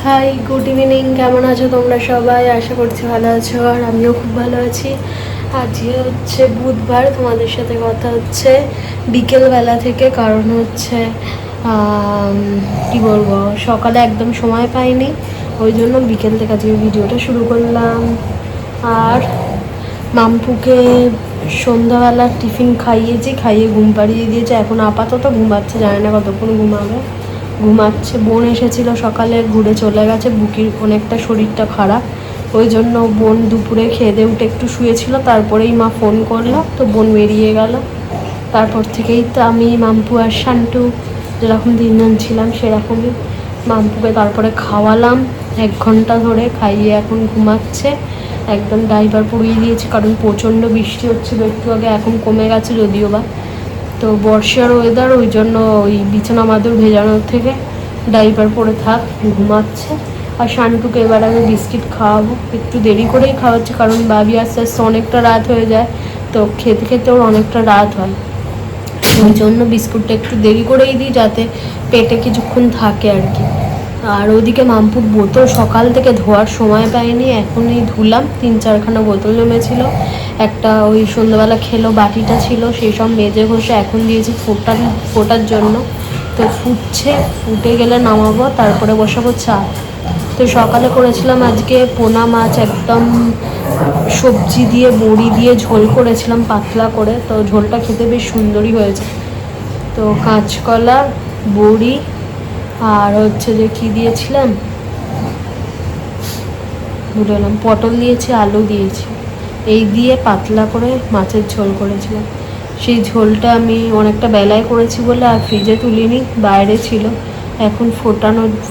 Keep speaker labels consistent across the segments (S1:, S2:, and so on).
S1: High, good evening. কেমন আছো তোমরা সবাই? আশা করছি ভালো আছো, আর আমিও খুব ভালো আছি। আজকে হচ্ছে বুধবার, তোমাদের সাথে কথা হচ্ছে বিকেলবেলা থেকে। কারণ হচ্ছে কি বলবো, সকালে একদম সময় পাইনি, ওই জন্য বিকেল থেকে আজকে ভিডিওটা শুরু করলাম। আর মাম্পুকে সন্ধ্যাবেলা টিফিন খাইয়েছি, খাইয়ে ঘুম পাড়িয়ে দিয়েছে। এখন আপাতত ঘুমাচ্ছে, জানি না কতক্ষণ ঘুমাচ্ছে। বোন এসেছিল সকালে, ঘুরে চলে গেছে। বুকির অনেকটা শরীরটা খারাপ, ওই জন্য বোন দুপুরে খেয়ে দিয়ে উঠে একটু শুয়েছিল, তারপরেই মা ফোন করলো, তো বোন বেরিয়ে গেল। তারপর থেকেই তো আমি, মাম্পু আর শান্টু যেরকম দিন ছিলাম সেরকমই। মাম্পুকে তারপরে খাওয়ালাম 1 ঘন্টা ধরে, খাইয়ে এখন ঘুমাচ্ছে। একদম ডাইপার পরিয়ে দিয়েছি, কারণ প্রচণ্ড বৃষ্টি হচ্ছিল একটু আগে, এখন কমে গেছে যদিও বা। তো বর্ষার ওয়েদার, ওই জন্য ওই বিছানা মাদুর ভেজানোর থেকে ডাইপার পরে থাক, ঘুমাচ্ছে। আর শান্টুকে এবার আমি বিস্কিট খাওয়াবো, একটু দেরি করেই খাওয়াচ্ছি, কারণ বাবি আস্তে আস্তে অনেকটা রাত হয়ে যায়, তো খেতে খেতে ওর অনেকটা রাত হয়। ওই জন্য বিস্কুটটা একটু দেরি করেই দিই, যাতে পেটে কিছুক্ষণ থাকে আর কি। আর ওদিকে মাম্পুর বোতল সকাল থেকে ধোয়ার সময় পাইনি, এখনই ধুলাম। 3-4খানা বোতল জমেছিল। একটা ওই সন্ধ্যাবেলা খেলো বাটিটা ছিল, সেই সব মেজে ঘষে এখন দিয়েছি ফোটার জন্য। তো ফুটে গেলে নামাবো, তারপরে বসাবো চা। তো সকালে করেছিলাম আজকে পোনা মাছ, একদম সবজি দিয়ে বড়ি দিয়ে ঝোল করেছিলাম পাতলা করে, তো ঝোলটা খেতে বেশ সুন্দরই হয়েছে। তো কাঁচকলা, বড়ি, আর হচ্ছে যে কী দিয়েছিলাম ভুলে গেলাম, পটল দিয়েছি, আলু দিয়েছি, এই দিয়ে পাতলা করে মাছের ঝোল করেছিলাম। সেই ঝোলটা আমি অনেকটা বেলায় করেছি বলে আর ফ্রিজে তুলিনি, বাইরে ছিল। এখন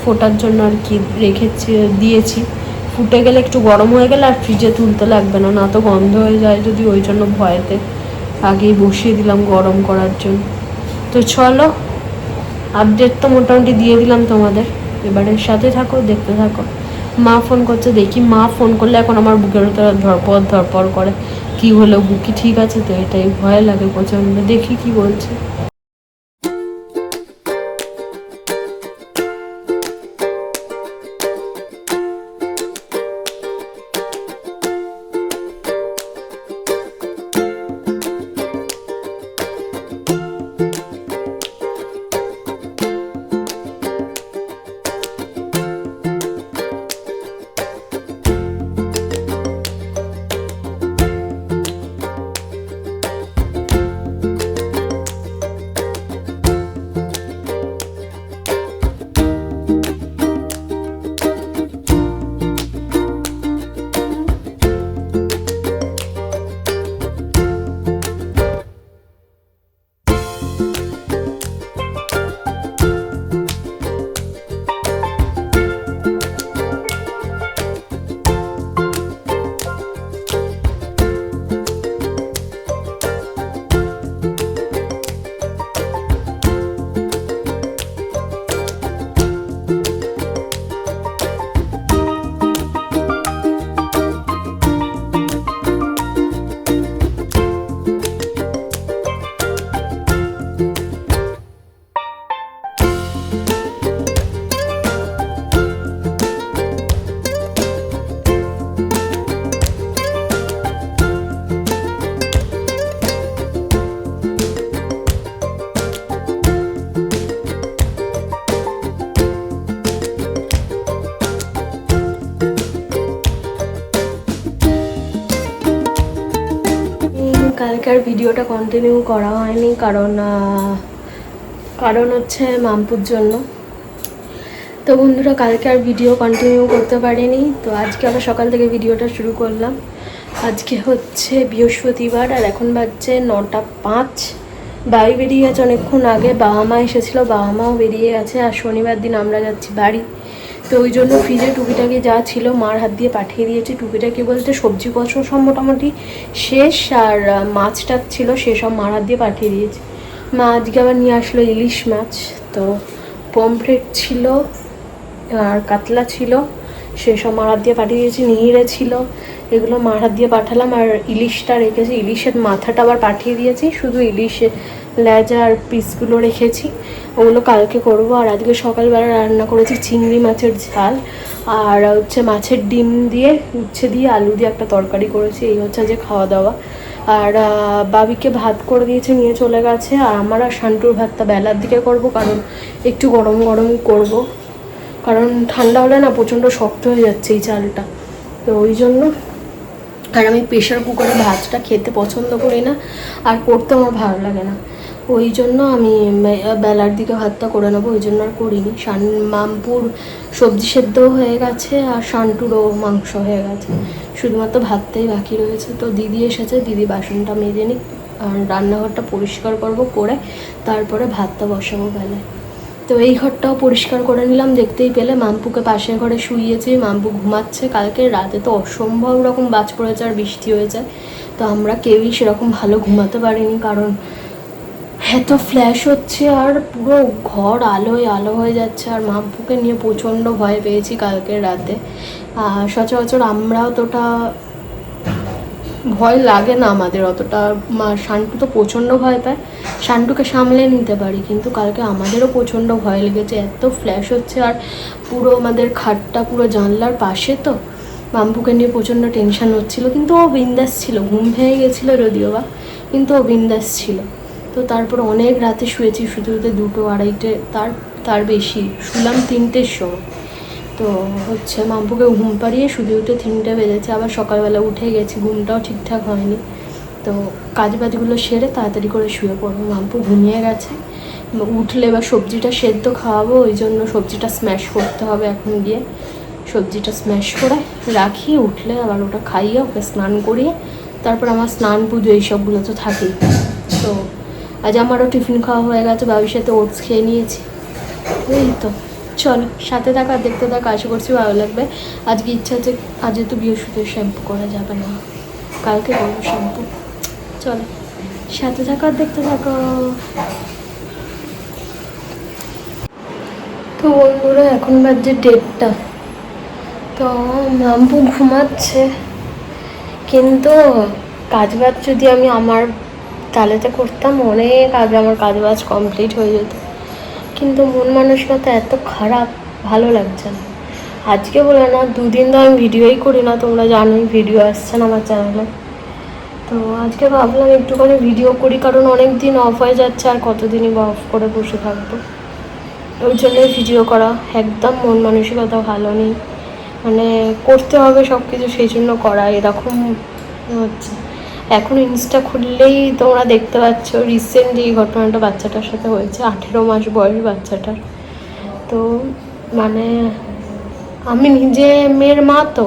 S1: ফোটার জন্য আর কি দিয়েছি। ফুটে গেলে, একটু গরম হয়ে গেলে আর ফ্রিজে তুলতে লাগবে না, না তো গন্ধ হয়ে যায় যদি, ওই জন্য ভয়েতে আগেই বসিয়ে দিলাম গরম করার জন্য। তো চলো, আপডেট তো মোটামুটি দিয়ে দিলাম তোমাদের, এবারে সাথে থাকো, দেখতে থাকো। মা ফোন করছে, দেখি। মা ফোন করলে এখন আমার বুকের ভিতরে ধরপড় করে, কি হলো, বুকি ঠিক আছে তো, এটাই ভয় লাগে প্রচণ্ড। দেখি কি বলছে। কালকের ভিডিওটা কন্টিনিউ করা হয়নি, কারণ হচ্ছে মাম্পুর জন্য। তো বন্ধুরা, কালকে আর ভিডিও কন্টিনিউ করতে পারিনি, তো আজকে আবার সকাল থেকে ভিডিওটা শুরু করলাম। আজকে হচ্ছে বৃহস্পতিবার, আর এখন বাজছে 9:05। বাড়ি বেরিয়ে গেছে অনেকক্ষণ আগে, বাবা মা এসেছিলো, বাবা মাও বেরিয়ে গেছে। আর শনিবার দিন আমরা যাচ্ছি বাড়ি, তো ওই জন্য ফ্রিজে টুকিটাকি যা ছিল মার হাত দিয়ে পাঠিয়ে দিয়েছি। টুকিটাকি বলতে সবজিপত্র সব মোটামুটি শেষ, আর মাছটা ছিল সেসব মার হাত দিয়ে পাঠিয়ে দিয়েছি। মা আজকে আবার নিয়ে আসলো ইলিশ মাছ, তো পমফ্রেট ছিল আর কাতলা ছিল, সেসব মার হাত দিয়ে পাঠিয়ে দিয়েছি। নিহিরে ছিল, এগুলো মার হাত দিয়ে পাঠালাম। আর ইলিশটা রেখেছি, ইলিশের মাথাটা আবার পাঠিয়ে দিয়েছি, শুধু লেজা আর পিসগুলো রেখেছি, ওগুলো কালকে করব। আর আজকে সকালবেলা রান্না করেছি চিংড়ি মাছের ঝাল, আর হচ্ছে মাছের ডিম দিয়ে উচ্ছে দিয়ে আলু দিয়ে একটা তরকারি করেছি। এই হচ্ছে যে খাওয়া দাওয়া। আর বাবিকে ভাত করে দিয়েছে, নিয়ে চলে গেছে। আর আমার আর শান্টুর ভাতটা বেলার দিকে করব, কারণ একটু গরম গরম করব, কারণ ঠান্ডা হলে না প্রচণ্ড শক্ত হয়ে যাচ্ছে এই চালটা, তো ওই জন্য। আর আমি প্রেশার কুকারে ভাতটা খেতে পছন্দ করি না, আর করতে আমার ভালো লাগে না, ওই জন্য আমি বেলার দিকে ভাতটা করে নেবো, ওই জন্য আর করিনি। মামপুর সবজি সেদ্ধ হয়ে গেছে, আর শান্টুরও মাংস হয়ে গেছে, শুধুমাত্র ভাতটাই বাকি রয়েছে। তো দিদি এসেছে, দিদি বাসনটা মেজে নিক, আর রান্নাঘরটা পরিষ্কার করব, করে তারপরে ভাতটা বসাবো বেলায়। তো এই ঘরটাও পরিষ্কার করে নিলাম। দেখতেই পেলে মাম্পুকে পাশের ঘরে শুইয়েছি, মাম্পু ঘুমাচ্ছে। কালকে রাতে তো অসম্ভব রকম বাজ পড়েছে আর বৃষ্টি হয়েছে, তো আমরা কেউই সেরকম ভালো ঘুমাতে পারিনি, কারণ এত ফ্ল্যাশ হচ্ছে আর পুরো ঘর আলোয় আলো হয়ে যাচ্ছে। আর মাম্পুকে নিয়ে প্রচণ্ড ভয় পেয়েছি কালকের রাতে। সচরাচর আমরা অতটা ভয় লাগে না আমাদের অতটা, শান্টু তো প্রচণ্ড ভয় পায়, শান্টুকে সামলে নিতে পারি, কিন্তু কালকে আমাদেরও প্রচণ্ড ভয় লেগেছে, এত ফ্ল্যাশ হচ্ছে। আর পুরো আমাদের খাটটা পুরো জানলার পাশে, তো মাম্পুকে নিয়ে প্রচণ্ড টেনশন হচ্ছিলো, কিন্তু ও বিন্দাস ছিল, ঘুম ভেঙে গেছিলো যদিও বা, কিন্তু ও বিন্দাস ছিল। তো তারপর অনেক রাতে শুয়েছি, শুতে শুতে 2টো 2:30, তার বেশি শুলাম 3টের সময়। তো হচ্ছে মাম্পুকে ঘুম পাড়িয়ে শুধু 3টে বেজেছে, আবার সকালবেলা উঠে গেছি, ঘুমটাও ঠিকঠাক হয়নি। তো কাজবাজগুলো সেরে তাড়াতাড়ি করে শুয়ে পড়বো, মাম্পু ঘুমিয়ে গেছে। উঠলে এবার সবজিটা সেদ্ধ খাওয়াবো, ওই জন্য সবজিটা স্ম্যাশ করতে হবে। এখন গিয়ে সবজিটা স্ম্যাশ করে রাখি, উঠলে আবার ওটা খাইয়ে ওকে স্নান করিয়ে তারপর আমার স্নান পুজো এইসবগুলো তো থাকেই। তো আজ আমারও টিফিন খাওয়া হয়ে গেছে, বাবির সাথে ওটস খেয়ে নিয়েছি। এই তো, চলো সাথে থাকা দেখতে থাকা, আশা করছি ভালো লাগবে। আজকে ইচ্ছা আছে, আজ তো বৃহস্পতিবার শ্যাম্পু করা যাবে না, কালকে করবো শ্যাম্পু। চলো সাথে থাকা দেখতে থাকো। তো বন্ধুরা এখন বাজছে 1:30, তো মাম্পু ঘুমাচ্ছে, কিন্তু কাজবাজ যদি আমি আমার তালেতে করতাম অনেক আগে আমার কাজবাজ কমপ্লিট হয়ে যেত, কিন্তু মন মানসিকতা এত খারাপ, ভালো লাগছে না। আজকে বলে না, 2 দিন তো আমি ভিডিওই করি না, তোমরা জানোই ভিডিও আসছে না আমার চ্যানেলে। তো আজকে ভাবলাম একটুখানি ভিডিও করি, কারণ অনেক দিন অফ হয়ে যাচ্ছে, আর কতদিনই বা অফ করে বসে থাকবো, ওই জন্যই ভিডিও করা। একদম মন মানসিকতা ভালো নেই, মানে করতে হবে সব কিছু, সেই জন্য করা এরকম হচ্ছে। এখন ইনস্টা খুললেই তোমরা দেখতে পাচ্ছ রিসেন্ট এই ঘটনাটা বাচ্চাটার সাথে হয়েছে, 18 মাস বয়স বাচ্চাটার। তো মানে আমি নিজে মেয়ের মা, তো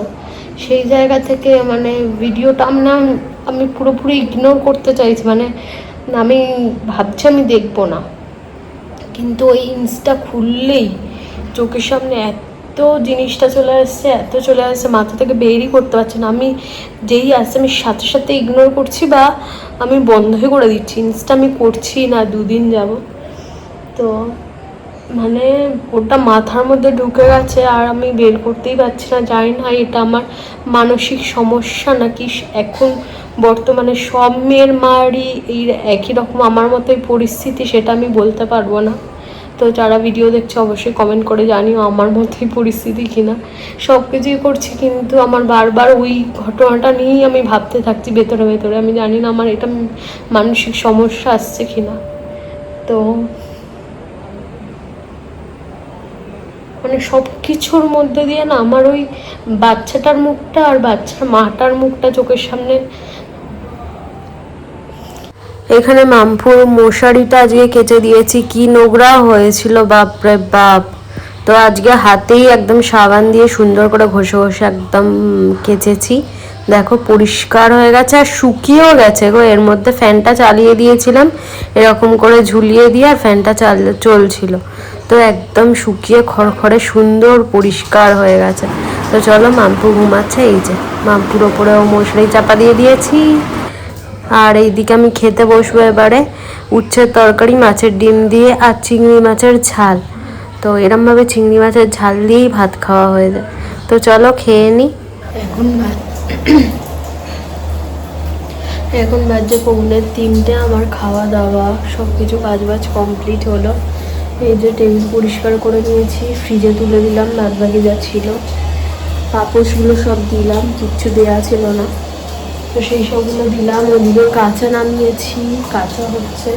S1: সেই জায়গা থেকে মানে ভিডিওটা আমি পুরোপুরি ইগনোর করতে চাইছি, মানে আমি ভাবছি আমি দেখবো না, কিন্তু ওই ইনস্টা খুললেই চোখের সামনে এত জিনিসটা চলে আসছে, এত চলে আসছে, মাথা থেকে বেরই করতে পারছি না। আমি যেই আসছে আমি সাথে সাথে ইগনোর করছি, বা আমি বন্ধই করে দিচ্ছি, ইনস্টা আমি করছি না 2 দিন যাব। তো মানে ওটা মাথার মধ্যে ঢুকে গেছে, আর আমি বের করতেই পারছি না। জানি না এটা আমার মানসিক সমস্যা নাকি এখন বর্তমানে সব মেয়ের মারই এই একই রকম আমার মতোই পরিস্থিতি, সেটা আমি বলতে পারবো না। তো যারা ভিডিও দেখছে অবশ্যই কমেন্ট করে জানিও আমার মতোই পরিস্থিতি কিনা। সব কিছুই করছি, কিন্তু আমার বারবার ওই ঘটনাটা নিয়েই আমি ভাবতে থাকছি ভেতরে ভেতরে। আমি জানি না আমার এটা মানসিক সমস্যা আসছে কিনা। তো মানে সব কিছুর মধ্যে দিয়ে না আমার ওই বাচ্চাটার মুখটা আর বাচ্চার মাটার মুখটা চোখের সামনে। এখানে মামপুর মশারিটা আজকে কেচে দিয়েছি, কি নোংরা হয়েছিল বাপরে বাপ। তো আজকে হাতেই একদম সাবান দিয়ে সুন্দর করে ঘষে ঘষে একদম কেচেছি, দেখো পরিষ্কার হয়ে গেছে, আর শুকিয়েও গেছে গো। এর মধ্যে ফ্যানটা চালিয়ে দিয়েছিলাম এরকম করে ঝুলিয়ে দিয়ে, আর ফ্যানটা চলছিল, তো একদম শুকিয়ে খড়খড়ে সুন্দর পরিষ্কার হয়ে গেছে। তো চলো মাম্পু ঘুমাচ্ছে, এই যে মাম্পুর ওপরেও মশারি চাপা দিয়ে দিয়েছি। আর এইদিকে আমি খেতে বসবো এবারে উচ্ছের তরকারি মাছের ডিম দিয়ে আর চিংড়ি মাছের ঝাল। তো এরমভাবে চিংড়ি মাছের ঝাল দিয়েই ভাত খাওয়া হয়ে যায়। এখন বাজে 2:45, আমার খাওয়া দাওয়া সব কিছু কাজবাজ কমপ্লিট হলো। এই যে টেবিল পরিষ্কার করে নিয়েছি, ফ্রিজে তুলে দিলাম বাদবাকি যা ছিল, পাপোশগুলো সব দিলাম, কিচ্ছু দেওয়া ছিল না তো সেই সবগুলো দিলাম। ওদিকে কাঁচা নামিয়েছি, কাঁচা হচ্ছে।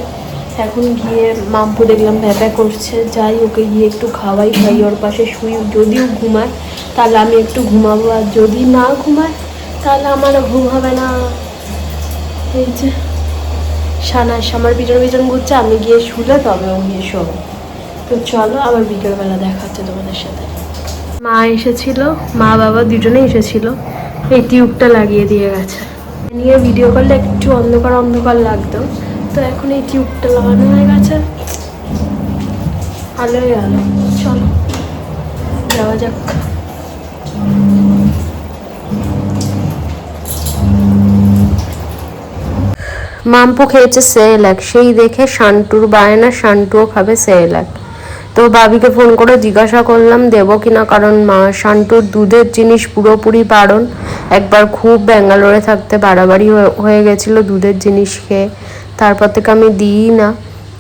S1: এখন গিয়ে মাম্পু দেখলাম ভ্যাপা করছে, যাই ওকে গিয়ে একটু খাওয়াই, খাই ওর পাশে শুই। যদিও ঘুমায় তাহলে আমি একটু ঘুমাবো, আর যদি না ঘুমায় তাহলে আমার ঘুম হবে না। এই যে সানাস আমার পিছন পিছন ঘুরছে, আমি গিয়ে শুলে তবে ও গিয়ে শোবে। তো চলো আবার বিকেলবেলা দেখা হচ্ছে তোমাদের সাথে। মা এসেছিল, মা বাবা দুজনেই এসেছিল, এই টিউবটা লাগিয়ে দিয়ে গেছে। নিয়ে ভিডিও করলে একটু অন্ধকার অন্ধকার লাগতো, তো এখন এই টিউবটা লাগানো হয়ে গেছে, আলোই আলো। চলো যাওয়া যাক। মাম্পু খেয়েছে সেরেলাক, সেই দেখে শান্টুর বায়না, শান্টুও খাবে সেরেলাক। তো ভাবিকে ফোন করে জিজ্ঞাসা করলাম দেবো কিনা, কারণ মা শান্টুর দুধের জিনিস পুরোপুরি বারণ। একবার খুব ব্যাঙ্গালোরে থাকতে বাড়াবাড়ি হয়ে গেছিলো দুধের জিনিস খেয়ে, তারপর থেকে আমি দিই না।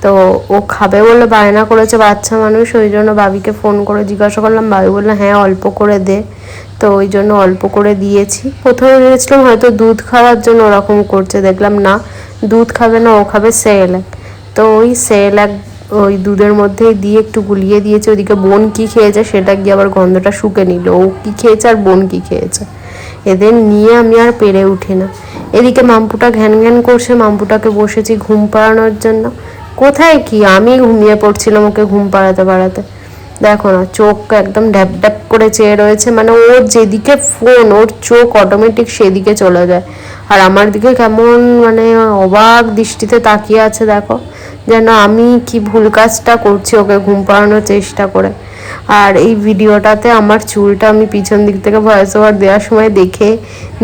S1: তো ও খাবে বলে বায়না করেছে, বাচ্চা মানুষ, ওই জন্য ভাবিকে ফোন করে জিজ্ঞাসা করলাম। ভাবি বললো হ্যাঁ অল্প করে দে, তো ওই জন্য অল্প করে দিয়েছি। প্রথমে ভেবেছিলাম হয়তো দুধ খাওয়ার জন্য ওরকম করছে, দেখলাম না, দুধ খাবে না, ও খাবে সেরেলাক। তো ওই সেরেলাক ওই দুধের মধ্যেই দিয়ে একটু গুলিয়ে দিয়েছে। ওইদিকে বোন কি খেয়েছে সেটা গিয়ে আবার গন্ধটা শুকে নিল, ও কি খেয়েছে আর বোন কি খেয়েছে, এদের নিয়ে আমি আর পেরে উঠি না। এদিকে মাম্পুটা ঘ্যান ঘ্যান করছে, মাম্পুটাকে বসেছি ঘুম পাড়ানোর জন্য। কোথায় কি, আমি ঘুমিয়ে পড়ছিলাম ওকে ঘুম পাড়াতে পাড়াতে। দেখো না, চোখ একদম ড্যাপ ড্যাপ করে চেয়ে রয়েছে, মানে ওর যেদিকে ফোন ওর চোখ অটোমেটিক সেদিকে চলে যায়। আর আমার দিকে কেমন মানে অবাক দৃষ্টিতে তাকিয়ে আছে, দেখো যেন আমি কি ভুল কাজটা করছি ওকে ঘুম পাড়ানোর চেষ্টা করে। আর এই ভিডিওটাতে আমার চুলটা আমি পিছন দিক থেকে ভয়েস ওভার দেওয়ার সময় দেখে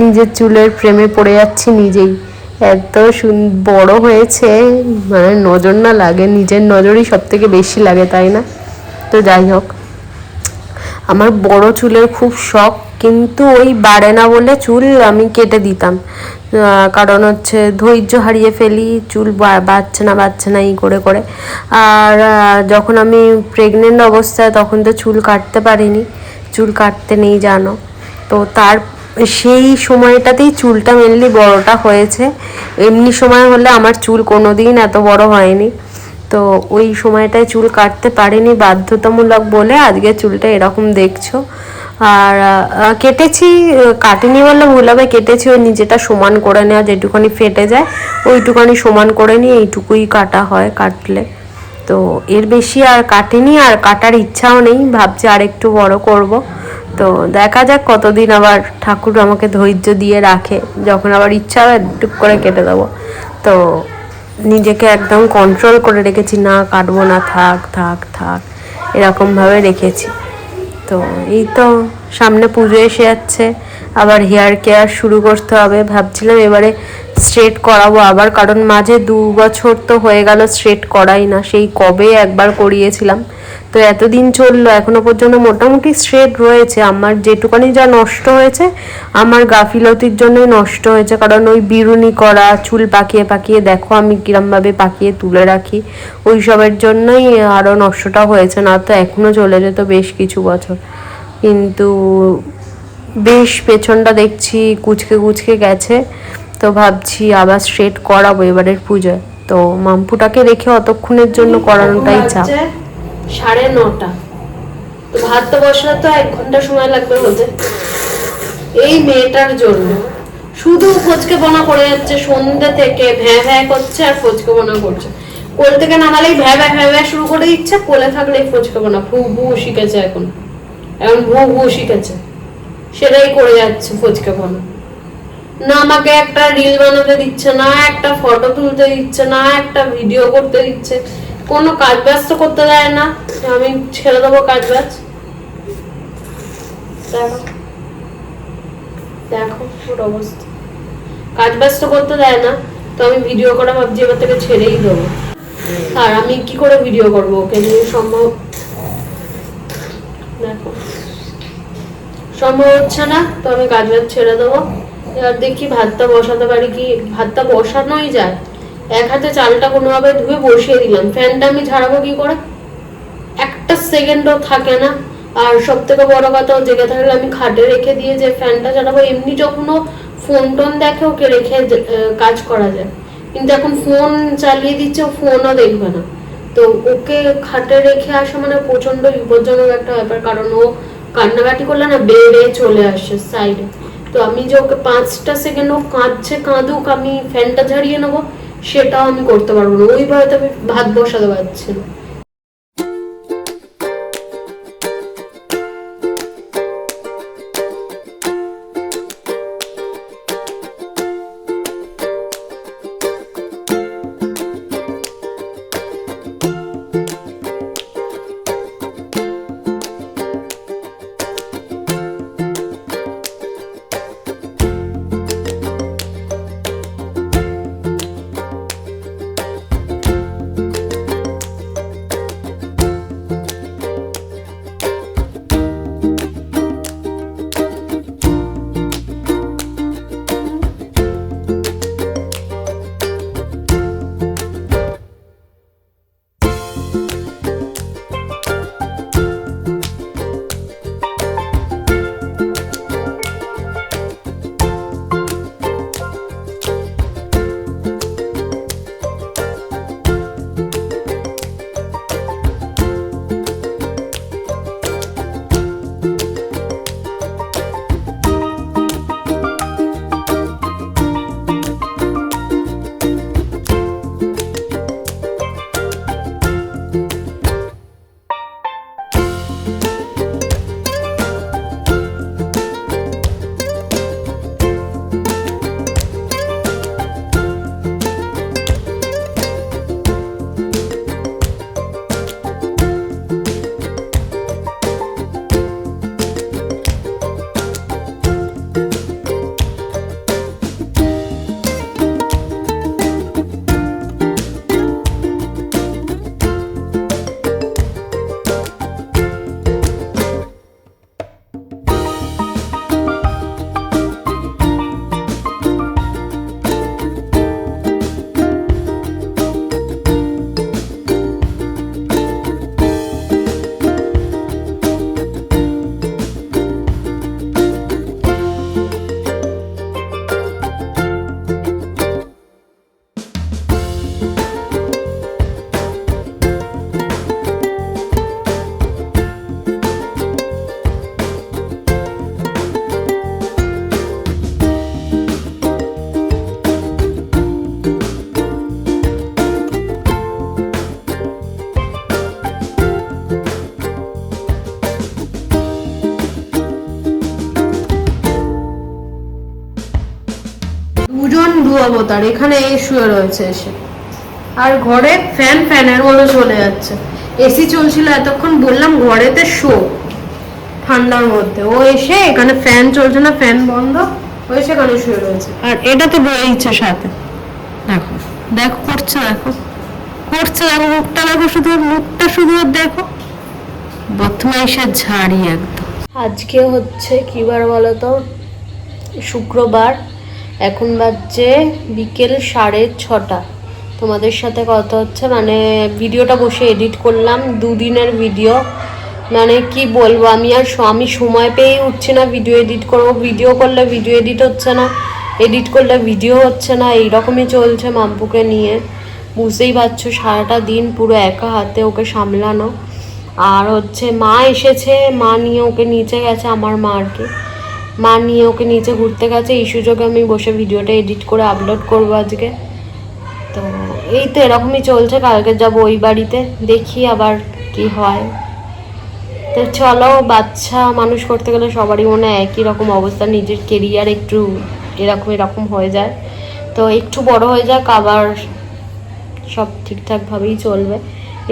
S1: নিজের চুলের প্রেমে পড়ে যাচ্ছি নিজেই। এত বড় হয়েছে, মানে নজর না লাগে, নিজের নজরই সব থেকে বেশি লাগে, তাই না? তো যাই হোক, আমার বড় চুলের খুব শখ, কিন্তু ওই বাড়ে না বলে চুল আমি কেটে দিতাম। কারণ হচ্ছে ধৈর্য হারিয়ে ফেলি, চুল বাড়ছে না এই করে করে। আর যখন আমি প্রেগনেন্ট অবস্থায় তখন তো চুল কাটতে পারিনি, চুল কাটতে নেই জানো। তো তার সেই সময়টাতেই চুলটা মেনলি বড়টা হয়েছে, এমনি সময় হলে আমার চুল কোনো দিন এত বড় হয়নি। তো ওই সময়টায় চুল কাটতে পারিনি বাধ্যতামূলক বলে আজকে চুলটা এরকম দেখছো। আর কেটেছি, কাটিনি বললে ভুল হবে, কেটেছি ওই নিজেটা সমান করে নেওয়া, যেটুখানি ফেটে যায় ওইটুখানি সমান করে নিয়ে এইটুকুই কাটা হয় কাটলে। তো এর বেশি আর কাটিনি, আর কাটার ইচ্ছাও নেই, ভাবছি আর একটু বড় করব। তো দেখা যাক কতদিন আবার ঠাকুর আমাকে ধৈর্য দিয়ে রাখে, যখন আবার ইচ্ছা হবে টুক করে কেটে দেবো। তো নিজেকে একদম কন্ট্রোল করে রেখেছি, না কাটবো না, থাক থাক থাক এরকমভাবে রেখেছি। তো এই তো সামনে পুজো এসে যাচ্ছে, আবার হেয়ার কেয়ার শুরু করতে হবে। ভাবছিলাম এবারে স্ট্রেট করাবো আবার, কারণ মাঝে 2 বছর তো হয়ে গেল স্ট্রেট করাই না, সেই কবে একবার করিয়েছিলাম। তো এতদিন চললো, এখনো পর্যন্ত মোটামুটি স্ট্রেট রয়েছে। আমার যেটুকানি যা নষ্ট হয়েছে আমার গাফিলতির জন্যই নষ্ট হয়েছে, কারণ ওই বিরুনি করা, চুল পাকিয়ে পাকিয়ে দেখো আমি কিরমভাবে পাকিয়ে তুলে রাখি, ওই সবের জন্যই আরও নষ্টটা হয়েছে, না তো এখনও চলে যেত বেশ কিছু বছর। কিন্তু বেশ পেছনটা দেখছি কুচকে কুচকে গেছে, তো ভাবছি আবার স্ট্রেট করাবো এবারের পুজোয়। তো মাম্পুটাকে রেখে অতক্ষণের জন্য করানোটাই চাপ। 9:30, তো ভাত তো বসানো তো 1 ঘন্টা সময় লাগবে হতে। এই মেয়েটার জন্য শুধু ফচকে বোনা করে যাচ্ছে, সন্ধ্যে থেকে ভ্যাঁ ভ্যাঁ করছে আর ফচকে বোনা করছে। কোল থেকে নামালেই ভ্যাঁ ভ্যাঁ ভ্যাঁ ভ্যাঁ শুরু করে দিচ্ছে, কোলে থাকলেই ফচকে বোনা, ভু ভু শিখেছে এখন ভু ভু শিখেছে, সেটাই করে যাচ্ছে ফচকে বোনা। না আমাকে একটা রিল বানাতে দিচ্ছে, না একটা ফটো তুলতে দিচ্ছে, না একটা ভিডিও করতে দিচ্ছে, কোনো কাজ ব্যস্ত করতে দেয় না। আমি ছেড়ে দেবো কাজ বাজ, দেখো দেখো ওর অবস্থা, কাজ ব্যস্ত করতে দেয় না। তো আমি ভিডিও করা ভাবছি এবার থেকে ছেড়েই দেবো। আর আমি কি করে ভিডিও করবো ওকে নিয়ে, সম্ভব দেখো সম্ভব হচ্ছে না। তো আমি কাজ বাজ ছেড়ে দেবো, এবার দেখি ভাতটা বসাতে পারি কি। ভাতটা বসানোই যায়, এক হাতে চালটা কোনোভাবে ধুয়ে বসিয়ে দিলাম, ফ্যানটা আমি ঝাড়াবো কি করে, একটা সেকেন্ডও থাকে না। আর সব থেকে বড় কথা, জেগে থাকলে আমি খাটে রেখে দিয়ে যে ফ্যানটা চালাবো, এমনি যখন ফোন টোন দেখে ওকে রেখে কাজ করা যায়, কিন্তু এখন ফোন চালিয়ে দিচ্ছে, ও ফোনও দেখবে না। তো ওকে খাটে রেখে আসা মানে প্রচন্ড বিপজ্জনক একটা ব্যাপার, কারণ ও কান্নাকাটি করলে না বেড়ে চলে আসে সাইডে। তো আমি যে ওকে 5টা সেকেন্ড ও কাঁদছে, কাঁদুক, আমি ফ্যানটা ঝাড়িয়ে নেবো, সেটাও আমি করতে পারবো না। ওই ভয়তে আমি ভাত বসাতে পারছি না। দুজন দু অবতার এখানে শুয়ে রয়েছে এসে, আর ঘরে ফ্যানের মতো চলে যাচ্ছে। এসি চলছিল এতক্ষণ, বললাম ঘরেতে শো ঠান্ডার মধ্যে, ও এসে এখানে ফ্যান চলছে না, ফ্যান বন্ধ, ও সেখানে শুয়ে রয়েছে। আর এটা তো রয়েছে সাথে, দেখো দেখো করছে, দেখো করছে, দেখো মুখটা দেখো, শুধু মুখটা শুধু দেখো, বদমাইশের ঝাড়ি একদম। আজকে হচ্ছে কি বার বলো তো, শুক্রবার। এখন বাজছে বিকেল 6:30। তোমাদের সাথে কথা হচ্ছে, মানে ভিডিওটা বসে এডিট করলাম, 2 দিনের ভিডিও। মানে কি বলবো, আমি সময় পেয়ে উঠছি না ভিডিও এডিট করবো, ভিডিও করলে ভিডিও এডিট হচ্ছে না, এডিট করলে ভিডিও হচ্ছে না, এইরকমই চলছে মাম্পুকে নিয়ে। বুঝতেই পারছো, সারাটা দিন পুরো একা হাতে ওকে সামলানো। আর হচ্ছে মা এসেছে, মা নিয়ে ওকে নিচে গেছে, আমার মা আর কি, মা নিয়ে ওকে নিচে ঘুরতে গেছে। এই সুযোগে আমি বসে ভিডিওটা এডিট করে আপলোড করবো আজকে। তো এই তো এরকমই চলছে, কালকে যাবো ওই বাড়িতে, দেখি আবার কি হয়। তো চলো, বাচ্চা মানুষ করতে গেলে সবারই মনে একই রকম অবস্থা, নিজের কেরিয়ার একটু এরকম হয়ে যায়। তো একটু বড় হয়ে যাক, আবার সব ঠিকঠাকভাবেই চলবে,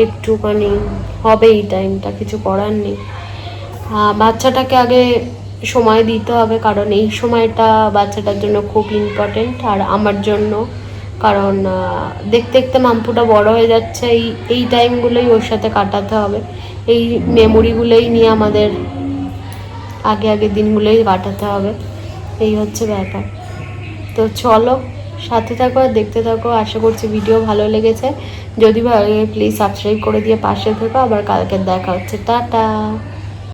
S1: একটুখানি হবে এই টাইমটা, কিছু করার নেই। বাচ্চাটাকে আগে সময় দিতে হবে, কারণ এই সময়টা বাচ্চাটার জন্য খুব ইম্পর্টেন্ট, আর আমার জন্য, কারণ দেখতে দেখতে মাম্পুটা বড় হয়ে যাচ্ছে। এই টাইমগুলোই ওর সাথে কাটাতে হবে, এই মেমোরিগুলোই নিয়ে আমাদের আগের দিনগুলোই কাটাতে হবে, এই হচ্ছে ব্যাপার। তো চলো সাথে থাকো আর দেখতে থাকো, আশা করছি ভিডিও ভালো লেগেছে। যদি ভালো লাগে প্লিজ সাবস্ক্রাইব করে দিয়ে পাশে থেকো। আবার কালকে দেখা হচ্ছে, টাটা।